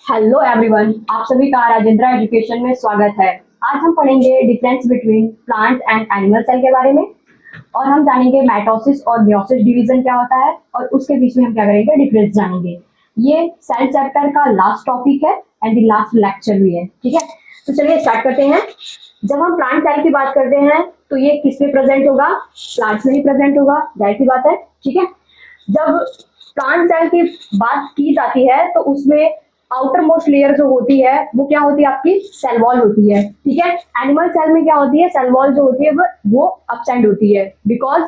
Hello everyone, आप सभी का राजेंद्र एजुकेशन में स्वागत है। आज हम पढ़ेंगे difference between plants and animal cell के बारे में और हम जानेंगे माइटोसिस और मियोसिस डिवीजन क्या होता है और उसके बीच में हम क्या करेंगे, डिफरेंस जानेंगे। ये सेल चैप्टर का लास्ट टॉपिक है एंड द लास्ट लेक्चर भी है। ठीक है, तो चलिए स्टार्ट करते हैं। जब हम प्लांट सेल की बात करते हैं तो ये किस में प्रेजेंट होगा? प्लांट्स में ही प्रेजेंट होगा, जाहिर सी बात है। ठीक है, जब प्लांट सेल की बात की जाती है तो उसमें आउटर मोस्ट लेयर जो होती है वो क्या होती है? आपकी सेल वॉल होती है। ठीक है, एनिमल सेल में क्या होती है? सेल वॉल जो होती है वो अपसेंट होती है, बिकॉज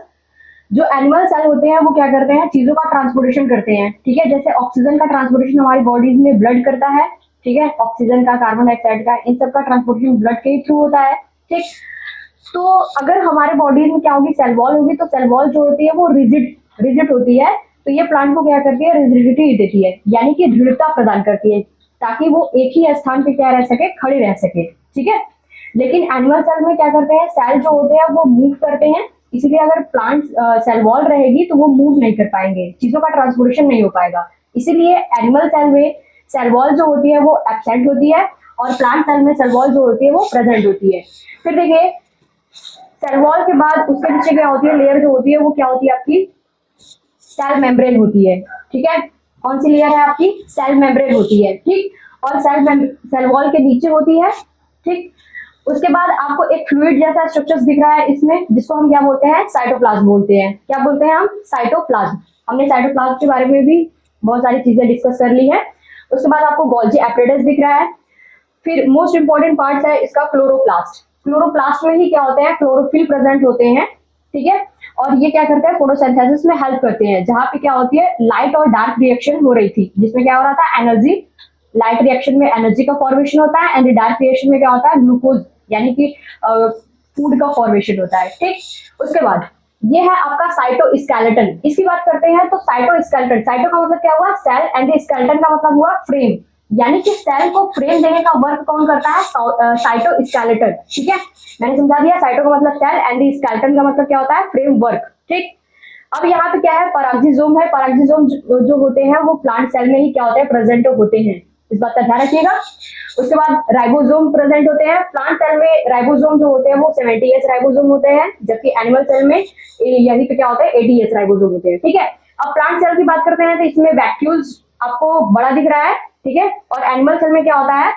जो एनिमल सेल होते हैं वो क्या करते हैं? चीजों का ट्रांसपोर्टेशन करते हैं। ठीक है, जैसे ऑक्सीजन का ट्रांसपोर्टेशन हमारी बॉडीज में ब्लड करता है। ठीक है, ऑक्सीजन का, कार्बन डाइऑक्साइड का, इन सब का ट्रांसपोर्टेशन ब्लड के थ्रू होता है। ठीक, तो अगर हमारे बॉडी में क्या होगी? सेल वॉल होगी, तो सेल वॉल जो होती है वो रिजिड होती है। तो ये प्लांट को क्या करती है? रिजिडिटी देती है, यानी कि दृढ़ता प्रदान करती है, ताकि वो एक ही स्थान पे क्या रह सके? खड़े रह सके। ठीक है, लेकिन एनिमल सेल में क्या करते हैं? सेल जो होते हैं वो मूव करते हैं, इसलिए अगर प्लांट सेल वॉल रहेगी तो वो मूव नहीं कर पाएंगे, चीजों का ट्रांसपोर्टेशन नहीं हो पाएगा। इसीलिए एनिमल सेल में सेल वॉल जो होती है वो एब्सेंट होती है और प्लांट सेल में सेल वॉल जो होती है वो प्रेजेंट होती है। फिर देखिए, सेल वॉल के बाद उसके नीचे क्या होती है? लेयर जो होती है वो क्या होती है? आपकी सेल मेम्ब्रेन होती है। ठीक है, कौन सी लेयर है आपकी? सेल मेम्ब्रेन होती है। ठीक, और सेल वॉल के नीचे होती है। ठीक, उसके बाद आपको एक फ्लूइड जैसा स्ट्रक्चर दिख रहा है इसमें, जिसको हम क्या बोलते हैं? साइटोप्लाज्म बोलते हैं। क्या बोलते हैं हम? साइटोप्लाज्म। हमने साइटोप्लाज्म के बारे में भी बहुत सारी चीजें डिस्कस कर ली है। उसके बाद आपको गोल्जी एपरेटस दिख रहा है। फिर मोस्ट इंपॉर्टेंट पार्ट है इसका क्लोरोप्लास्ट। क्लोरोप्लास्ट में ही क्या होते हैं? क्लोरोफिल प्रेजेंट होते हैं। ठीक है, और ये क्या करते हैं? फोटोसिंथेसिस में हेल्प करते हैं, जहां पे क्या होती है? लाइट और डार्क रिएक्शन हो रही थी, जिसमें क्या हो रहा था? एनर्जी, लाइट रिएक्शन में एनर्जी का फॉर्मेशन होता है एंड डार्क रिएक्शन में क्या होता है? ग्लूकोज, यानी कि फूड का फॉर्मेशन होता है। ठीक, उसके बाद ये है आपका साइटोस्केलेटन। इसकी बात करते हैं तो साइटोस्केलेटन, साइटो का मतलब क्या हुआ? सेल, एंड स्केलेटन का मतलब हुआ फ्रेम, यानी कि सेल को फ्रेम देने का वर्क कौन करता है? साइटोस्केलेटन। ठीक है, मैंने समझा दिया। साइटो का मतलब सेल एंड स्केलेटन का मतलब क्या होता है? Frame work. ठीक, अब यहाँ पे क्या है? परागजीजोम है। परागजीजोम जो होते हैं वो प्लांट सेल में ही क्या होते हैं? प्रेजेंट होते हैं, इस बात का ध्यान रखिएगा। उसके बाद राइबोसोम प्रेजेंट होते हैं। प्लांट सेल में राइबोसोम जो होते हैं वो 70S राइबोसोम होते हैं, जबकि एनिमल सेल में यही पे क्या होता है? 80S राइबोसोम होते हैं। ठीक है, अब प्लांट सेल की बात करते हैं तो इसमें वैक्यूल्स आपको बड़ा दिख रहा है। ठीक है, और एनिमल सेल में क्या होता है?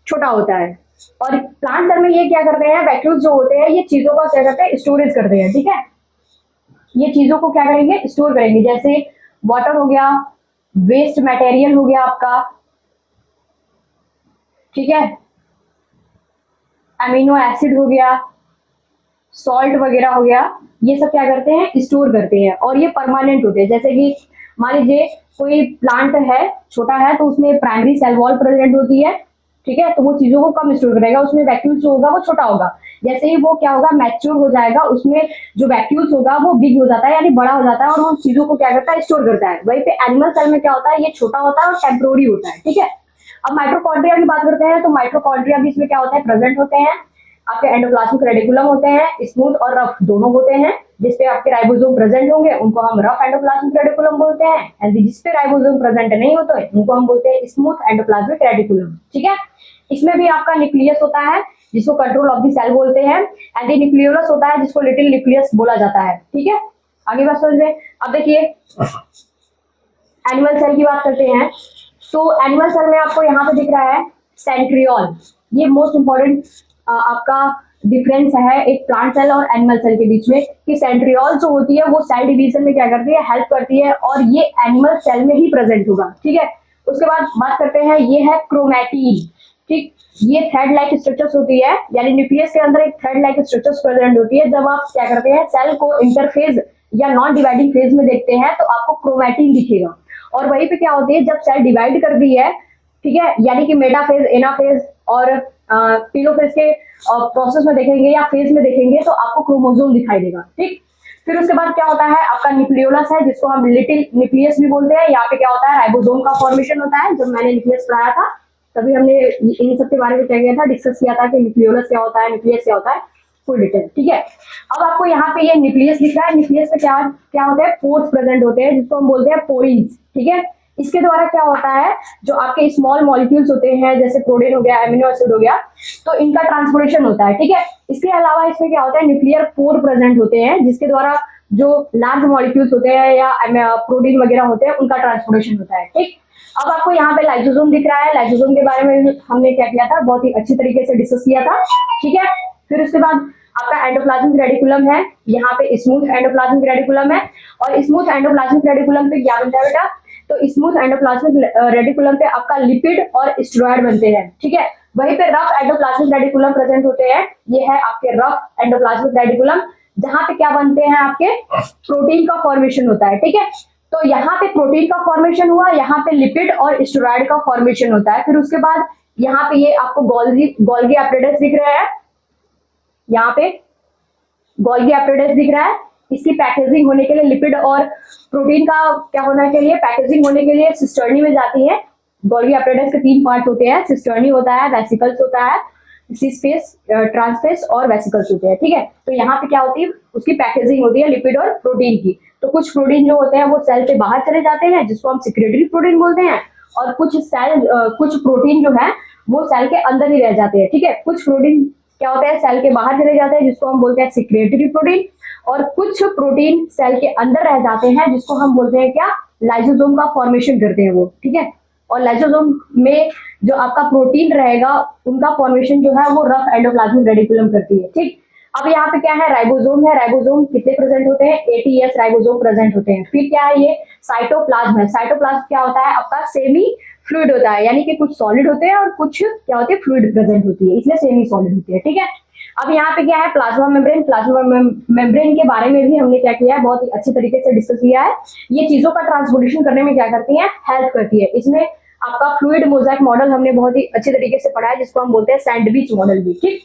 छोटा होता है। और प्लांट सेल में ये क्या करते हैं? वैक्यूल्स जो होते हैं ये चीजों का क्या करते हैं? स्टोरेज करते हैं। ठीक है, ये चीजों को क्या करेंगे? स्टोर करेंगे, जैसे वाटर हो गया, वेस्ट मटेरियल हो गया आपका। ठीक है, अमीनो एसिड हो गया, सॉल्ट वगैरह हो गया, ये सब क्या करते हैं? स्टोर करते हैं और ये परमानेंट होते हैं। जैसे कि मान लीजिए कोई प्लांट है, छोटा है, तो उसमें प्राइमरी सेल वॉल प्रेजेंट होती है। ठीक है, तो वो चीजों को कम स्टोर करेगा, उसमें वैक्यूल्स जो होगा वो छोटा होगा। जैसे ही वो क्या होगा? मैच्योर हो जाएगा, उसमें जो वैक्यूल्स होगा वो बिग हो जाता है, यानी बड़ा हो जाता है, और वो चीजों को क्या करता है? स्टोर करता है। वहीं पे एनिमल सेल में क्या होता है? ये छोटा होता है और टेम्पोररी होता है। ठीक है, अब माइटोकॉन्ड्रिया की बात करते हैं तो माइटोकॉन्ड्रिया भी इसमें क्या होता है? प्रेजेंट होते हैं। आपके एंडोप्लाज्मिक रेटिकुलम होते हैं, स्मूथ और रफ दोनों होते हैं। जिसपे आपके राइबोसोम प्रेजेंट होंगे उनको हम रफ एंडोप्लाज्मिक रेटिकुलम बोलते हैं, एंड जिसपे राइबोसोम प्रेजेंट नहीं होते हैं उनको हम बोलते हैं स्मूथ एंडोप्लाज्मिक रेटिकुलम। ठीक है, इसमें भी आपका न्यूक्लियस होता है जिसको कंट्रोल ऑफ द सेल बोलते हैं, एंड न्यूक्लियोलस होता है जिसको लिटिल न्यूक्लियस बोला जाता है। ठीक है, आगे बात समझ में। अब देखिए एनिमल सेल की बात करते हैं तो एनिमल सेल में आपको यहाँ पे दिख रहा है सेंट्रियोल। ये मोस्ट इंपॉर्टेंट आपका डिफरेंस है एक प्लांट सेल और एनिमल सेल के बीच में, कि सेंट्रियोल जो होती है वो सेल डिवीजन में क्या करती है? हेल्प करती है, और ये एनिमल सेल में ही प्रेजेंट होगा। ठीक है, उसके बाद बात करते हैं, ये है क्रोमैटिन। ठीक, ये थ्रेड लाइक स्ट्रक्चर्स होती है, यानी न्यूक्लियस के अंदर एक थ्रेड लाइक स्ट्रक्चर्स प्रेजेंट होती है। जब आप क्या करते हैं? सेल को इंटरफेज या नॉन डिवाइडिंग फेज में देखते हैं तो आपको क्रोमैटिन दिखेगा। और वहीं पे क्या होती है? जब सेल डिवाइड कर दी है, ठीक है, यानी कि मेटाफेज, एनाफेज और टेलोफेज के प्रोसेस में देखेंगे या फेज में देखेंगे तो आपको क्रोमोसोम दिखाई देगा। ठीक, फिर उसके बाद क्या होता है? आपका न्यूक्लियोलस है, जिसको हम लिटिल न्यूक्लियस भी बोलते हैं। यहाँ पे क्या होता है? राइबोसोम का फॉर्मेशन होता है। जब मैंने न्यूक्लियस पढ़ाया था तभी हमने इन सब के बारे में क्या किया था? डिस्कस किया था कि न्यूक्लियोलस क्या होता है, न्यूक्लियस क्या होता है, फुल डिटेल। ठीक है, अब आपको यहाँ पे ये न्यूक्लियस लिखा है। न्यूक्लियस में क्या क्या होता है? पोर्स प्रेजेंट होते हैं, जिसको हम बोलते हैं पोरीज। ठीक है, इसके द्वारा क्या होता है, जो आपके स्मॉल मॉलिक्यूल्स होते हैं जैसे प्रोटीन हो गया, एमिनो एसिड हो गया, तो इनका ट्रांसपोर्टेशन होता है। ठीक है, इसके अलावा इसमें क्या होता है, न्यूक्लियर पोर प्रेजेंट होते हैं जिसके द्वारा जो लार्ज मॉलिक्यूल्स होते हैं या प्रोटीन वगैरह होते हैं उनका ट्रांसपोर्टेशन होता है। ठीक, अब आपको यहाँ पे लाइसोसोम दिख रहा है। लाइसोसोम के बारे में हमने क्या किया था, बहुत ही अच्छी तरीके से डिस्कस किया था। ठीक है, फिर उसके बाद आपका एंडोप्लाज्मिक रेडिकुलम है, यहाँ पे स्मूथ एंडोप्लाज्मिक रेडिकुलम है, और स्मूथ एंडोप्लाज्मिक रेडिकुलम पे क्या बनता है बेटा, तो स्मूथ एंडोप्लाज्मिक रेडिकुलम पे आपका लिपिड और स्टेरॉइड बनते हैं। ठीक है, वहीं पे रफ एंडोप्लाज्मिक रेडिकुलम प्रेजेंट होते हैं। ये है आपके रफ एंडोप्लाज्मिक रेडिकुलम, जहां पे क्या बनते हैं, आपके प्रोटीन का फॉर्मेशन होता है। ठीक है, तो यहाँ पे प्रोटीन का फॉर्मेशन हुआ, यहाँ पे लिपिड और स्टेरॉइड का फॉर्मेशन होता है। फिर उसके बाद यहाँ पे ये आपको गोल्गी एप्रेटस दिख रहा है, यहाँ पे गोल्गी एप्रेटस दिख रहा है। इसकी पैकेजिंग होने के लिए लिपिड और प्रोटीन का क्या होने के लिए, पैकेजिंग होने के लिए सिस्टर्नी में जाती है। गोल्गी एप्रेटस के 3 पार्ट होते हैं, सिस्टर्नी होता है, वेसिकल्स होता है, सिस्पेस, ट्रांसपेस और वेसिकल्स होते हैं। ठीक है, तो यहाँ पे क्या होती है, उसकी पैकेजिंग होती है लिपिड और प्रोटीन की। तो कुछ प्रोटीन जो होते हैं वो सेल से बाहर चले जाते हैं जिसको हम सिक्रेटरी प्रोटीन बोलते हैं, और कुछ प्रोटीन जो है वो सेल के अंदर ही रह जाते हैं। ठीक है, कुछ प्रोटीन क्या होता है, सेल के बाहर चले जाते हैं जिसको हम बोलते हैं सिक्रेटरी प्रोटीन, और कुछ प्रोटीन सेल के अंदर रह जाते हैं जिसको हम बोलते हैं क्या, लाइसोसोम का फॉर्मेशन करते हैं वो। ठीक है, और लाइसोसोम में जो आपका प्रोटीन रहेगा उनका फॉर्मेशन जो है वो रफ एंडोप्लाज्मिक रेडिकुलम करती है। ठीक, अब यहाँ पे क्या है, राइबोसोम है। राइबोसोम कितने प्रेजेंट होते हैं, 80s राइबोसोम प्रेजेंट होते हैं। फिर क्या है, ये साइटोप्लाज्म है। साइटोप्लाज्म क्या होता है, आपका सेमी फ्लूइड होता है, यानी कि कुछ सॉलिड होते हैं और कुछ क्या होते हैं, फ्लूइड प्रेजेंट होती है, इसलिए सेमी सॉलिड होती है। ठीक है, अब यहाँ पे क्या है, प्लाज्मा मेम्ब्रेन। प्लाज्मा मेम्ब्रेन के बारे में भी हमने क्या किया है, बहुत ही अच्छी तरीके से डिस्कस किया है। ये चीजों का ट्रांसपोर्टेशन करने में क्या करती है, हेल्प करती है। इसमें आपका फ्लूइड मोजाइक मॉडल हमने बहुत ही अच्छे तरीके से पढ़ा है जिसको हम बोलते हैं सैंडविच मॉडल भी। ठीक,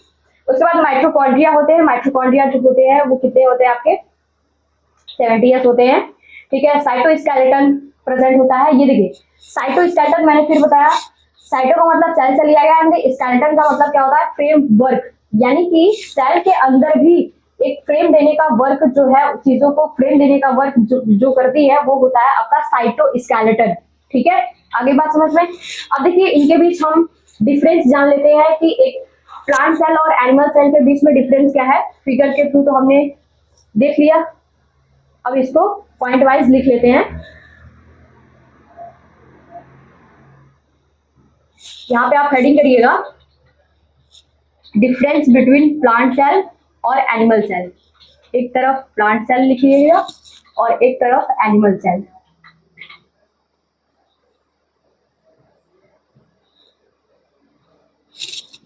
उसके बाद माइटोकॉन्ड्रिया होते हैं। माइटोकॉन्ड्रिया जो होते हैं वो कितने होते हैं, आपके 70s होते हैं। ठीक है, साइटोस्केलेटन प्रेजेंट होता है। ये देखिए साइटोस्केलेटन मैंने फिर बताया, साइटो का मतलब सेल से लिया गया है, स्केलेटन का मतलब क्या होता है, फ्रेम वर्क, यानी कि सेल के अंदर भी एक फ्रेम देने का वर्क जो है, चीजों को फ्रेम देने का वर्क जो करती है वो होता है आपका साइटोस्केलेटन। ठीक है, आगे बात समझ में। अब देखिए इनके बीच हम डिफरेंस जान लेते हैं कि एक प्लांट सेल और एनिमल सेल के बीच में डिफरेंस क्या है। फिगर के थ्रू तो हमने देख लिया, अब इसको पॉइंट वाइज लिख लेते हैं। यहाँ पे आप हेडिंग करिएगा, डिफरेंस बिटवीन प्लांट सेल और एनिमल सेल। एक तरफ प्लांट सेल लिखिएगा और एक तरफ एनिमल सेल।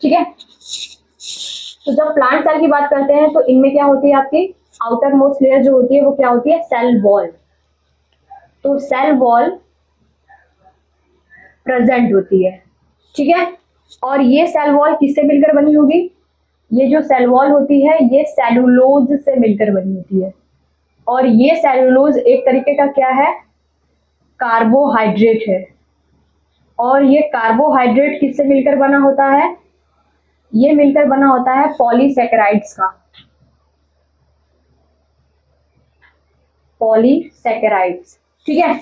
ठीक है, तो जब प्लांट सेल की बात करते हैं तो इनमें क्या होती है, आपकी आउटर मोस्ट लेयर जो होती है वो क्या होती है, सेल वॉल। तो सेल वॉल प्रेजेंट होती है। ठीक है, और ये सेल वॉल किससे मिलकर बनी होगी, ये जो सेल वॉल होती है ये सेलुलोज से मिलकर बनी होती है, और ये सेलुलोज एक तरीके का क्या है, कार्बोहाइड्रेट है। और ये कार्बोहाइड्रेट किससे मिलकर बना होता है, ये मिलकर बना होता है पॉलीसैकेराइड्स का, पॉलीसैकेराइड्स। ठीक है,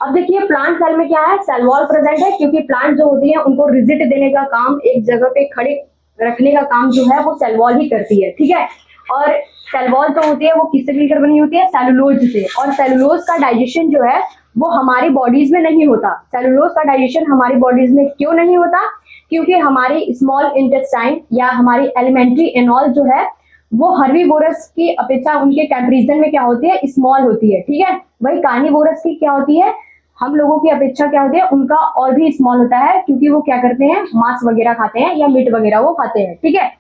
अब देखिए प्लांट सेल में क्या है, सेल वॉल प्रेजेंट है, क्योंकि प्लांट जो होती है उनको रिजिड देने का काम, एक जगह पे खड़े रखने का काम जो है वो सेल वॉल ही करती है। ठीक है, और सेल वॉल जो होती है वो किससे मिलकर बनी होती है, सेलुलोज से। और सेलुलोज का डाइजेशन जो है वो हमारी बॉडीज में नहीं होता। सेलुलोज का डाइजेशन हमारी बॉडीज में क्यों नहीं होता, क्योंकि हमारी स्मॉल इंटेस्टाइन या हमारी एलिमेंट्री एनॉल जो है वो हर्बीवोरस की अपेक्षा उनके कंपैरिजन में क्या होती है, स्मॉल होती है। ठीक है, वही कार्निवोरस की क्या होती है, हम लोगों की अपेक्षा क्या होती है, उनका और भी स्मॉल होता है, क्योंकि वो क्या करते हैं, मांस वगैरह खाते हैं या मीट वगैरह वो खाते हैं। ठीक है,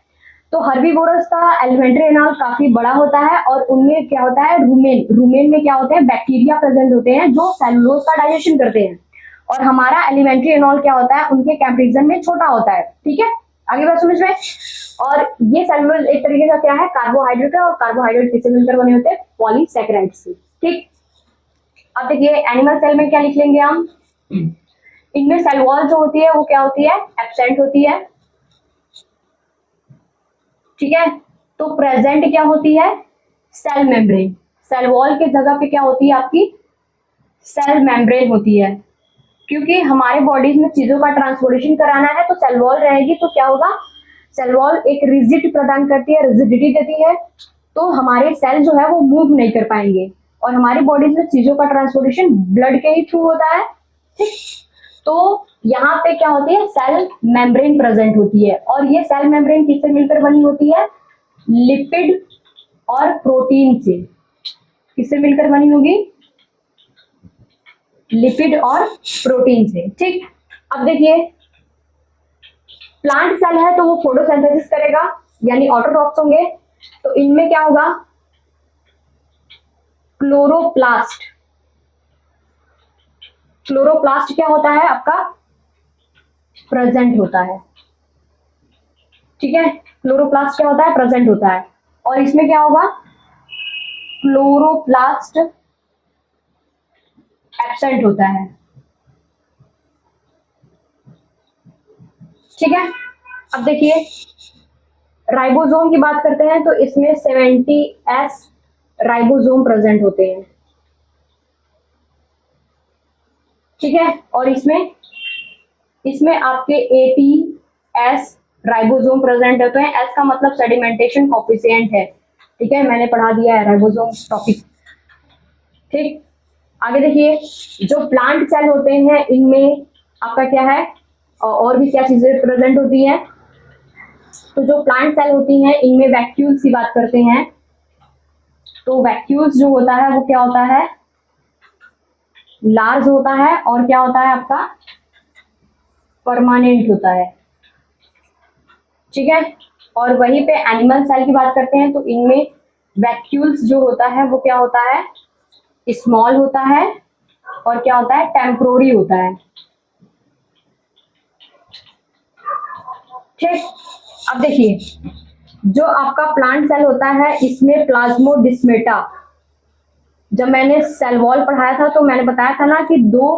तो हर्बीवोरस का एलिमेंट्री एनॉल काफी बड़ा होता है, और उनमें क्या होता है, रूमेन में क्या होते हैं, बैक्टीरिया प्रेजेंट होते हैं जो सेलुलोज का डाइजेशन करते हैं, और हमारा एलिमेंट्री एनॉल क्या होता है, उनके कंपैरिजन में छोटा होता है। ठीक है, आगे बात समझ में। और ये सेलुलोज एक तरीके का क्या है, कार्बोहाइड्रेट है, और कार्बोहाइड्रेट किससे मिलकर बने होते हैं, पॉलीसैकेराइड्स से। ठीक, अब देखिए एनिमल सेल में क्या लिख लेंगे हम, इनमें सेल वॉल जो होती है वो क्या होती है, एब्सेंट होती है। ठीक है, तो प्रेजेंट क्या होती है, सेल मेम्ब्रेन। सेल वॉल के जगह पे क्या होती है आपकी, सेल मेम्ब्रेन होती है। क्योंकि हमारे बॉडीज में चीजों का ट्रांसपोर्टेशन कराना है तो सेल वॉल रहेगी, तो क्या होगा, सेल वॉल एक रिजिड प्रदान करती है, रिजिडिटी देती है, तो हमारे सेल जो है वो मूव नहीं कर पाएंगे। और हमारी बॉडीज में चीजों का ट्रांसपोर्टेशन ब्लड के ही थ्रू होता है, ठीक। तो यहाँ पे क्या होती है, सेल मेम्ब्रेन प्रेजेंट होती है, और ये सेल मेम्ब्रेन किससे मिलकर बनी होती है, लिपिड और प्रोटीन से। किससे मिलकर बनी होगी, लिपिड और प्रोटीन से, ठीक। अब देखिए, प्लांट सेल है तो वो फोटोसिंथेसिस करेगा, यानी ऑटोट्रॉफ्स होंगे, तो इनमें क्या होगा, क्लोरोप्लास्ट। क्लोरोप्लास्ट क्या होता है आपका, प्रेजेंट होता है, ठीक है। क्लोरोप्लास्ट क्या होता है, प्रेजेंट होता है। और इसमें क्या होगा, क्लोरोप्लास्ट एब्सेंट होता है, ठीक है। अब देखिए, राइबोसोम की बात करते हैं तो इसमें 70S राइबोसोम प्रेजेंट होते हैं, ठीक है। और इसमें आपके 80S राइबोसोम प्रेजेंट होते हैं। एस का मतलब सेडिमेंटेशन कोफिशिएंट है, ठीक है, मैंने पढ़ा दिया है राइबोसोम टॉपिक, ठीक। आगे देखिए, जो प्लांट सेल होते हैं इनमें आपका क्या है, और भी क्या चीजें प्रेजेंट होती हैं। तो जो प्लांट सेल होती हैं इनमें वैक्यूल्स की बात करते हैं, तो वैक्यूल्स जो होता है वो क्या होता है, लार्ज होता है, और क्या होता है आपका, परमानेंट होता है, ठीक है। और वहीं पे एनिमल सेल की बात करते हैं तो इनमें वैक्यूल्स जो होता है वो क्या होता है, स्मॉल होता है, और क्या होता है, टेम्पोररी होता है, ठीक। अब देखिए, जो आपका प्लांट सेल होता है इसमें प्लाज्मोडिस्मेटा, जब मैंने सेल वॉल पढ़ाया था तो मैंने बताया था ना कि दो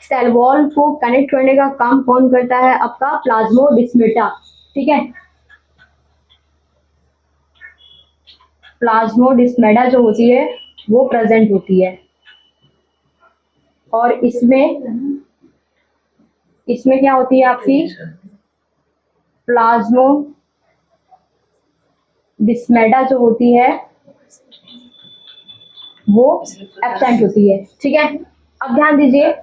सेल वॉल को कनेक्ट करने का काम कौन करता है, आपका प्लाज्मोडिस्मेटा, ठीक है। प्लाज्मोडिस्मेटा जो होती है वो प्रेजेंट होती है, और इसमें क्या होती है आपकी, प्लाज्मोडिस्मेटा जो होती है वो एब्सेंट होती है, ठीक है। अब ध्यान दीजिए,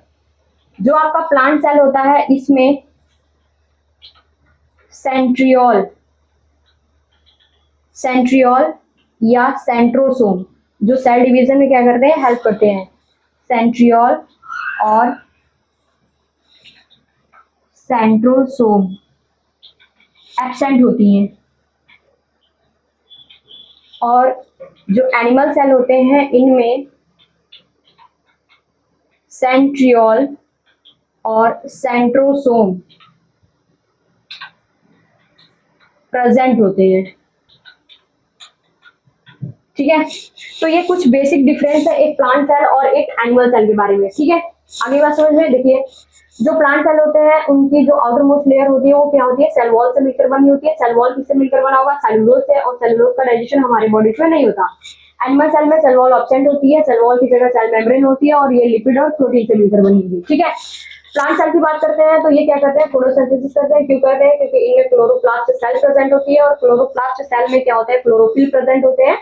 जो आपका प्लांट सेल होता है इसमें सेंट्रियोल या सेंट्रोसोम, जो सेल डिवीजन में क्या करते हैं, हेल्प करते हैं, सेंट्रियोल और सेंट्रोसोम एब्सेंट होती हैं। और जो एनिमल सेल होते हैं इनमें सेंट्रियोल और सेंट्रोसोम प्रेजेंट होते हैं, ठीक है। तो ये कुछ बेसिक डिफरेंस है एक प्लांट सेल और एक एनिमल सेल के बारे में, ठीक है। आगे बात समझ में, देखिए, जो प्लांट सेल होते हैं उनकी जो आउटर मोस्ट लेयर होती है वो क्या होती है, सेल वॉल से मिलकर बनी होती है। सेल वॉल किससे मिलकर बना होगा, सेलुलोज से, और सेलुलोज का डाइजेशन हमारे बॉडी में नहीं होता। एनिमल सेल में सेल वॉल एब्सेंट होती है, सेल वॉल की जगह सेल मेम्ब्रेन होती है, और ये लिपिड और प्रोटीन से मिलकर बनी होती है, ठीक है। प्लांट सेल की बात करते हैं तो ये क्या करते हैं, फोटोसिंथेसिस करते हैं। क्यों करते हैं, क्योंकि इनमें क्लोरोप्लास्ट सेल प्रेजेंट होती है, और क्लोरोप्लास्ट सेल में क्या होता है, क्लोरोफिल प्रेजेंट होते हैं,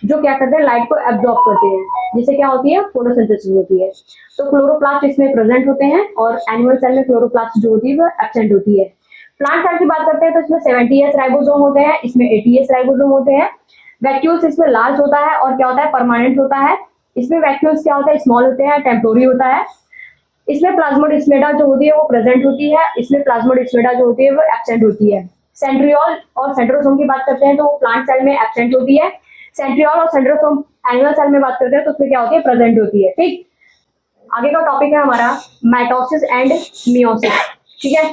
जो क्या करते हैं, लाइट को एब्जॉर्ब करते हैं, जिससे क्या होती है, फोटोसिंथेसिस होती है। तो क्लोरोप्लास्ट इसमें प्रेजेंट होते हैं, और एनिमल सेल में क्लोरोप्लास्ट जो होती है वो एब्सेंट होती है। प्लांट सेल की बात करते हैं तो इसमें 70S राइबोसोम होते हैं, इसमें 80S राइबोसोम होते हैं। वैक्यूल्स इसमें लार्ज होता है, और क्या होता है, परमानेंट होता है। इसमें वैक्यूल्स क्या होता है, स्मॉल होते हैं, टेम्पोररी होता है। इसमें प्लाज्मोडिस्मेटा जो होती है वो प्रेजेंट होती है, इसमें प्लाज्मोडिस्मेटा जो होती है वो एब्सेंट होती है। सेंट्रियोल और सेंट्रोसोम की बात करते हैं तो वो प्लांट सेल में एब्सेंट होती है। सेंट्रियोल और सेंट्रोसोम एनिमल सेल में बात करते हैं तो उसमें क्या होती है, प्रेजेंट होती है, ठीक। आगे का टॉपिक है हमारा माइटोसिस एंड मियोसिस, ठीक है।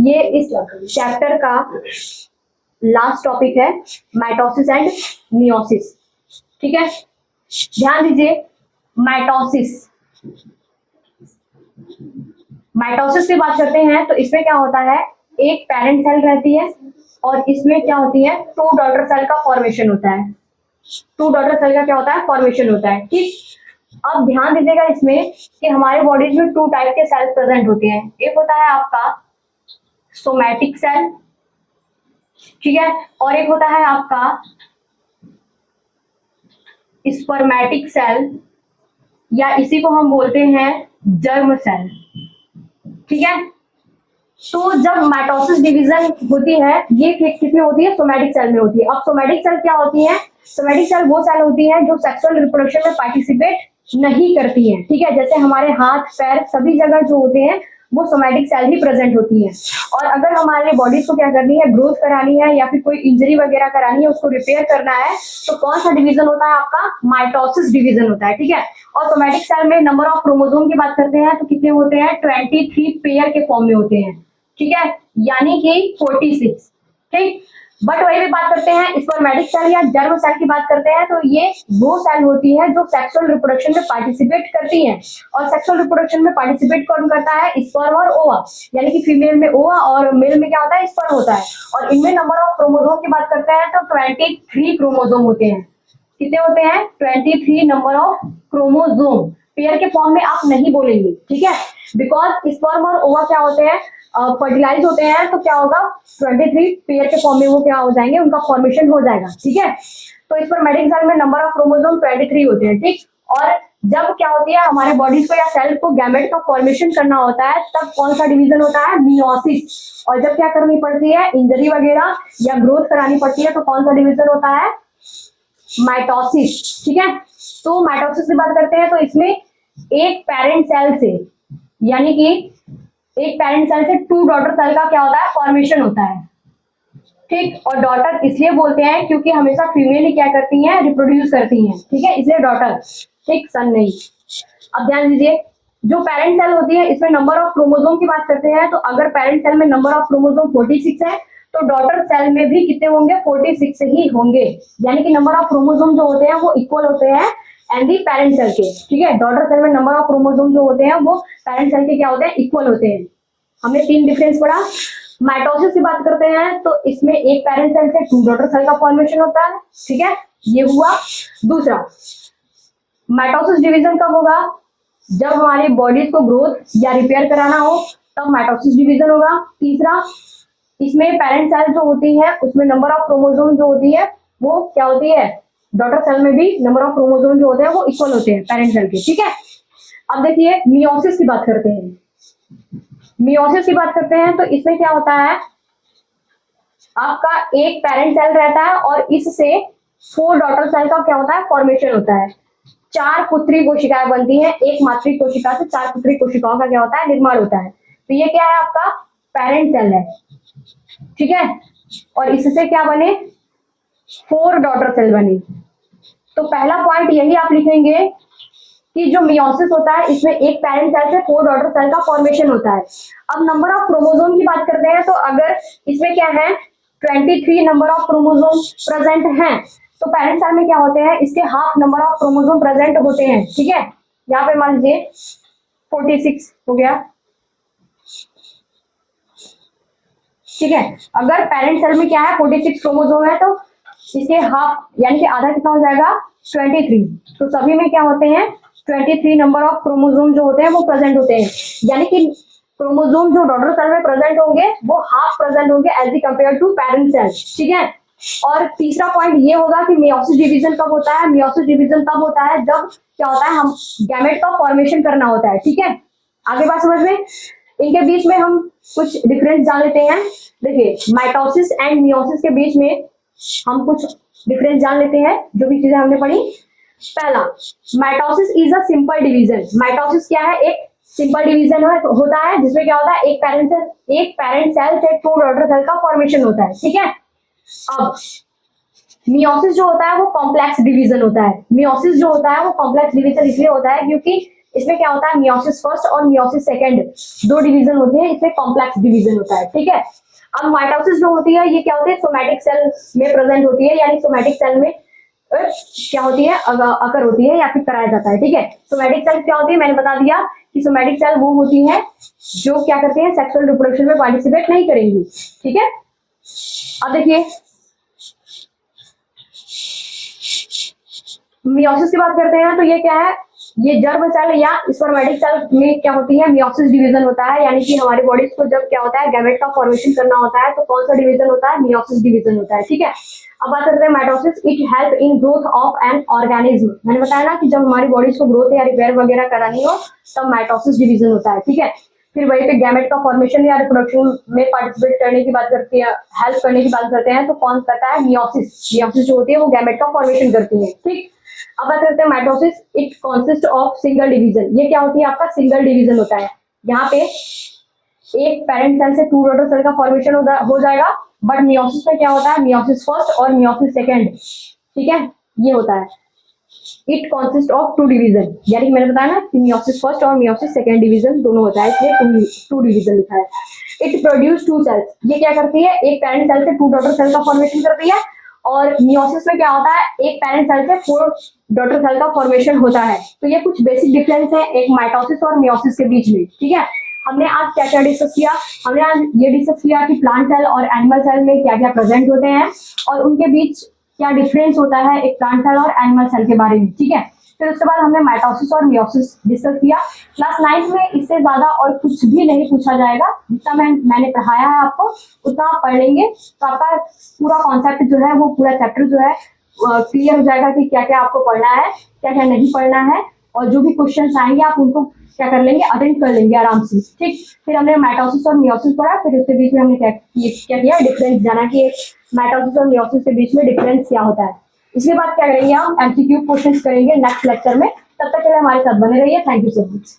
ये इस चैप्टर का लास्ट टॉपिक है, माइटोसिस एंड मियोसिस, ठीक है। ध्यान दीजिए, माइटोसिस की बात करते हैं तो इसमें क्या होता है, एक पेरेंट सेल रहती है, और इसमें क्या होती है, टू डॉटर सेल का फॉर्मेशन होता है। टू डॉटर सेल का क्या होता है, फॉर्मेशन होता है, ठीक। अब ध्यान दीजिएगा इसमें कि हमारे बॉडीज में टू टाइप के सेल प्रेजेंट होते हैं। एक होता है आपका सोमैटिक सेल, ठीक है, और एक होता है आपका स्पर्मेटिक सेल, या इसी को हम बोलते हैं जर्म सेल, ठीक है। तो जब माइटोसिस डिवीजन होती है ये किसमें होती है? सोमैटिक सेल में होती है। अब सोमैटिक सेल क्या होती है? सोमैटिक सेल वो सेल होती है जो सेक्सुअल रिप्रोडक्शन में पार्टिसिपेट नहीं करती है, ठीक है। जैसे हमारे हाथ पैर सभी जगह जो होते हैं वो सोमैटिक सेल ही प्रेजेंट होती है। और अगर हमारे बॉडीज को क्या करनी है, ग्रोथ करानी है या फिर कोई इंजरी वगैरह करानी है, उसको रिपेयर करना है, तो कौन सा डिवीजन होता है आपका? माइटोसिस डिवीजन होता है, ठीक है। और सोमैटिक सेल में नंबर ऑफ क्रोमोसोम की बात करते हैं तो कितने होते हैं? 23 पेयर के फॉर्म में होते हैं, ठीक है, यानी कि 46, ठीक। बट वही भी बात करते हैं स्पर्मेटिक सेल या जर्म सेल की बात करते हैं तो ये वो सेल होती है जो सेक्सुअल रिप्रोडक्शन में पार्टिसिपेट करती हैं। और सेक्सुअल रिप्रोडक्शन में पार्टिसिपेट कौन करता है? स्पर्म और ओवा, यानी कि फीमेल में ओवा और मेल में क्या होता है? स्पर्म होता है। और इनमें नंबर ऑफ क्रोमोसोम की बात करते हैं तो 23 क्रोमोसोम होते हैं। कितने होते हैं? 23 नंबर ऑफ क्रोमोसोम। पेयर के फॉर्म में आप नहीं बोलेंगे, ठीक है, बिकॉज स्पर्म और ओवा क्या होते हैं? फर्टिलाइज होते हैं, तो क्या होगा? 23 पेयर के फॉर्म में वो क्या हो जाएंगे? उनका फॉर्मेशन हो जाएगा, ठीक है। तो स्पर्मेटिक सेल में नंबर ऑफ क्रोमोसोम 23 होते हैं, ठीक। और जब क्या होती है हमारे बॉडीज को या सेल को गैमेट का फॉर्मेशन करना होता है तब कौन सा डिवीजन होता है? मियोसिस। और जब क्या करनी पड़ती है? इंजरी वगैरह या ग्रोथ करानी पड़ती है तो कौन सा डिवीजन होता है? माइटोसिस, ठीक है। तो माइटोसिस की बात करते हैं तो इसमें एक पेरेंट सेल से, यानी कि एक पेरेंट सेल से टू डॉटर सेल का क्या होता है? फॉर्मेशन होता है, ठीक। और डॉटर इसलिए बोलते हैं क्योंकि हमेशा फीमेल ही क्या करती हैं? रिप्रोड्यूस करती हैं, ठीक है, इसलिए डॉटर, ठीक, सन नहीं। अब ध्यान दीजिए, जो पेरेंट सेल होती है इसमें नंबर ऑफ क्रोमोसोम की बात करते हैं तो अगर पेरेंट सेल में नंबर ऑफ क्रोमोसोम 46 है तो डॉटर सेल में भी कितने होंगे? 46 ही होंगे, यानी कि नंबर ऑफ क्रोमोसोम जो होते हैं वो इक्वल होते हैं एंड दी पेरेंट सेल के, ठीक है। डॉटर सेल में नंबर ऑफ क्रोमोसोम जो होते हैं वो पेरेंट सेल के क्या होते हैं? इक्वल होते हैं। हमने 3 डिफरेंस पढ़ा। माइटोसिस की बात करते हैं तो इसमें एक पेरेंट सेल से टू डॉटर सेल का फॉर्मेशन होता है, ठीक है, ये हुआ। दूसरा, माइटोसिस डिवीजन कब होगा? जब हमारी बॉडीज को ग्रोथ या रिपेयर कराना हो तब माइटोसिस डिवीजन होगा। तीसरा, इसमें पेरेंट सेल जो होती है उसमें नंबर ऑफ क्रोमोसोम जो होती है वो क्या होती है? डॉटर सेल में भी नंबर ऑफ क्रोमोसोम जो होते हैं वो इक्वल होते हैं पेरेंट सेल के, ठीक है। अब देखिए मियोसिस की बात करते हैं। मियोसिस की बात करते हैं तो इसमें क्या होता है? आपका एक पेरेंट सेल रहता है और इससे 4 डॉटर सेल का क्या होता है? फॉर्मेशन होता है। 4 पुत्री कोशिकाएं बनती हैं, एक मातृ कोशिका से 4 पुत्री कोशिकाओं का क्या होता है? निर्माण होता है। तो ये क्या है? आपका पेरेंट सेल है, ठीक है। और इससे क्या बने? 4 डॉटर सेल बने। तो पहला पॉइंट यही आप लिखेंगे कि जो मियोसिस होता है इसमें एक पेरेंट सेल से 4 डॉटर सेल का फॉर्मेशन होता है। अब नंबर ऑफ क्रोमोसोम की बात करते हैं तो अगर इसमें क्या है? 23 नंबर ऑफ क्रोमोसोम प्रेजेंट हैं तो पेरेंट सेल में क्या होते हैं? इसके half number of chromosome present होते हैं, ठीक है। यहाँ पे मान लीजिए 46 हो गया, ठीक है। अगर पेरेंट सेल में क्या है? 46 क्रोमोसोम है तो इसके हाफ यानी कि आधा कितना हो जाएगा? 23। तो सभी में क्या होते हैं? 23 नंबर ऑफ क्रोमोसोम जो होते हैं वो प्रेजेंट होते हैं, यानी कि क्रोमोसोम जो डॉटर सेल में प्रेजेंट होंगे वो हाफ प्रेजेंट होंगे as the compare to parent cell, ठीक है। और तीसरा पॉइंट ये होगा कि मियोसिस डिवीजन कब होता है? मियोसिस डिवीजन तब होता है जब क्या होता है? हम गैमेट का फॉर्मेशन करना होता है, ठीक है। आगे बात समझ में? इनके बीच में हम कुछ डिफरेंस जान लेते हैं। देखिए माइटोसिस एंड मियोसिस के बीच में हम कुछ डिफरेंस जान लेते हैं, जो भी चीजें हमने पढ़ी। पहला, mitosis is a simple division. Mitosis क्या है? एक सिंपल डिवीजन होता है जिसमें क्या होता है? एक पेरेंट सेल से 2 डॉटर सेल का फॉर्मेशन होता है, ठीक है। अब मियोसिस जो होता है वो कॉम्प्लेक्स डिवीजन होता है। मियोसिस जो होता है वो कॉम्प्लेक्स डिवीजन इसलिए होता है क्योंकि इसमें क्या होता है? मियोसिस फर्स्ट और मियोसिस सेकंड 2 डिवीजन होते हैं, इसमें कॉम्प्लेक्स डिवीजन होता है, ठीक है। अब माइटोसिस जो होती है ये क्या होती है? सोमैटिक सेल में प्रेजेंट होती है, यानी सोमैटिक सेल में क्या होती है? अकर होती है या फिर कराया जाता है, ठीक है। सोमैटिक सेल क्या होती है? मैंने बता दिया कि सोमैटिक सेल वो होती है जो क्या करती है? सेक्सुअल रिप्रोडक्शन में पार्टिसिपेट नहीं करेंगी, ठीक है। अब देखिए मियोसिस की बात करते हैं तो ये क्या है? ये जर्म सेल या स्पर्मेटिक सेल में क्या होती है, मियोसिस डिवीजन होता है, यानी कि हमारे बॉडीज को जब क्या होता है गैमेट का फॉर्मेशन करना होता है तो कौन सा डिवीजन होता है, मियोसिस डिवीजन होता है। ठीक है, अब बात करते हैं mitosis. It help in growth of an organism. मैंने बताया ना कि जब हमारी बॉडीज को ग्रोथ या रिपेयर वगैरह करानी हो तब माइटोसिस डिवीजन होता है। ठीक है, फिर वही पे गैमेट का फॉर्मेशन या रिप्रोडक्शन में पार्टिसिपेट करने की बात करती है, हेल्प करने की बात करते हैं तो कौन करता है, मियोसिस। मियोसिस जो होती है वो गैमेट का फॉर्मेशन करती है। ठीक, अब बात करते हैं mitosis. It consist of single division. ये क्या होती है, आपका सिंगल डिवीजन होता है। यहाँ पे एक पेरेंट सेल से टू डॉटर सेल का फॉर्मेशन हो जाएगा, बट मियोसिस में क्या होता है, मियोसिस फर्स्ट और मियोसिस सेकेंड। ठीक है, ये होता है। It consist of two division, यानी कि मैंने बताया ना कि मियोसिस फर्स्ट और मियोसिस सेकेंड डिवीजन दोनों होता है, इसलिए टू डिवीजन लिखा है। It produce two cells. ये क्या करती है, एक पेरेंट सेल से टू डॉटर सेल का फॉर्मेशन करती है, और मियोसिस में क्या होता है, एक पेरेंट सेल से फोर डॉटर सेल का फॉर्मेशन होता है। तो ये कुछ बेसिक डिफरेंस है एक माइटोसिस और मियोसिस के बीच में। ठीक है, हमने आज क्या क्या डिस्कस किया, हमने आज ये डिस्कस किया कि प्लांट सेल और एनिमल सेल में क्या क्या प्रेजेंट होते हैं और उनके बीच क्या डिफरेंस होता है एक प्लांट सेल और एनिमल सेल के बारे में। ठीक है, फिर उसके बाद हमने माइटोसिस और मियोसिस डिस्कस किया। क्लास 9 में इससे ज्यादा और कुछ भी नहीं पूछा जाएगा, जितना मैंने पढ़ाया है आपको उतना आप पढ़ लेंगे तो आपका पूरा कॉन्सेप्ट जो है वो पूरा चैप्टर जो है क्लियर हो जाएगा कि क्या क्या आपको पढ़ना है, क्या क्या नहीं पढ़ना है, और जो भी क्वेश्चन आएंगे आप उनको क्या कर लेंगे, अटेंड कर लेंगे आराम से। ठीक, फिर हमने माइटोसिस और मियोसिस पढ़ा, फिर उसके बीच में हमने क्या किया, डिफरेंस जाना कि माइटोसिस और मियोसिस के बीच में डिफरेंस क्या होता है। इसके बाद क्या करेंगे, हम एमसीक्यू क्वेश्चंस करेंगे नेक्स्ट लेक्चर में। तब तक के लिए हमारे साथ बने रहिए। Thank you so much.